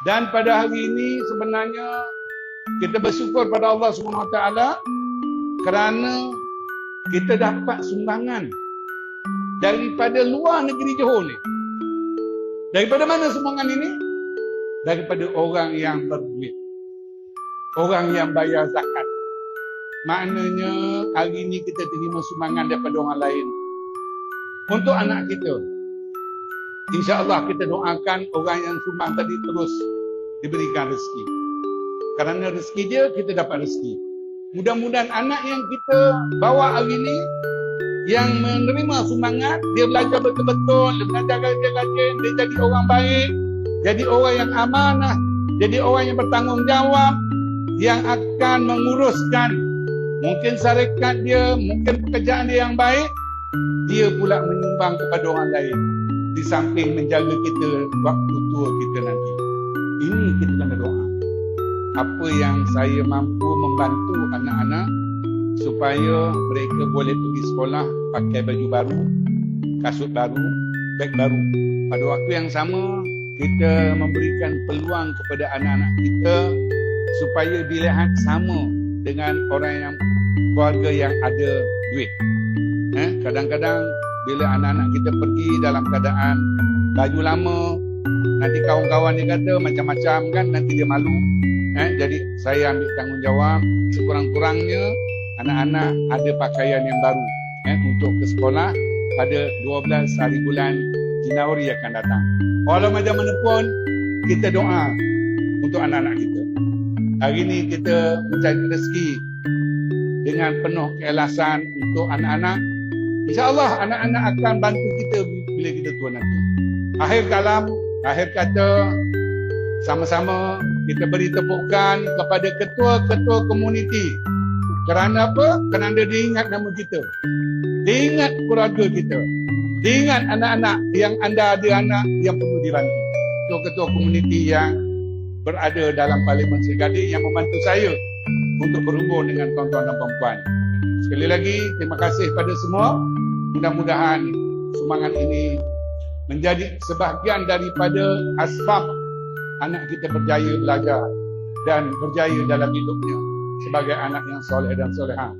Dan pada hari ini sebenarnya kita bersyukur pada Allah SWT kerana kita dapat sumbangan daripada luar negeri Johor ni. Daripada mana sumbangan ini? Daripada orang yang berduit, orang yang bayar zakat. Maknanya hari ini kita terima sumbangan daripada orang lain untuk anak kita. InsyaAllah kita doakan orang yang sumbang tadi terus diberikan rezeki. Kerana rezeki dia, kita dapat rezeki. Mudah-mudahan anak yang kita bawa hari ini, yang menerima sumbangan, dia belajar betul-betul, dia belajar rajin-rajin, dia jadi orang baik, jadi orang yang amanah, jadi orang yang bertanggungjawab, yang akan menguruskan mungkin syarikat dia, mungkin pekerjaan dia yang baik, dia pula menyumbang kepada orang lain. Di samping menjaga kita waktu tua kita nanti. Ini kita kena doa. Apa yang saya mampu membantu anak-anak supaya mereka boleh pergi sekolah pakai baju baru, kasut baru, beg baru. Pada waktu yang sama, kita memberikan peluang kepada anak-anak kita supaya dilihat sama dengan orang yang keluarga yang ada duit. Kadang-kadang bila anak-anak kita pergi dalam keadaan baju lama, nanti kawan-kawan dia kata macam-macam kan, nanti dia malu. Jadi saya ambil tanggungjawab, sekurang-kurangnya anak-anak ada pakaian yang baru untuk ke sekolah pada 12 hari bulan Januari akan datang. Walau macam mana pun, kita doa untuk anak-anak kita. Hari ini kita mencari rezeki dengan penuh keikhlasan untuk anak-anak. InsyaAllah anak-anak akan bantu kita bila kita tua nanti. Akhir kalam, akhir kata, sama-sama kita beri tepukan kepada ketua-ketua komuniti. Kerana apa? Kerana dia ingat nama kita. Dia ingat keluarga kita. Dia ingat anak-anak yang anda ada anak yang perlu dibantu. Ketua-ketua komuniti yang berada dalam Parlimen Seri Gading yang membantu saya untuk berhubung dengan tuan-tuan dan puan-puan. Sekali lagi, terima kasih pada semua. Mudah-mudahan sumbangan ini menjadi sebahagian daripada asbab anak kita berjaya belajar dan berjaya dalam hidupnya sebagai anak yang soleh dan solehah.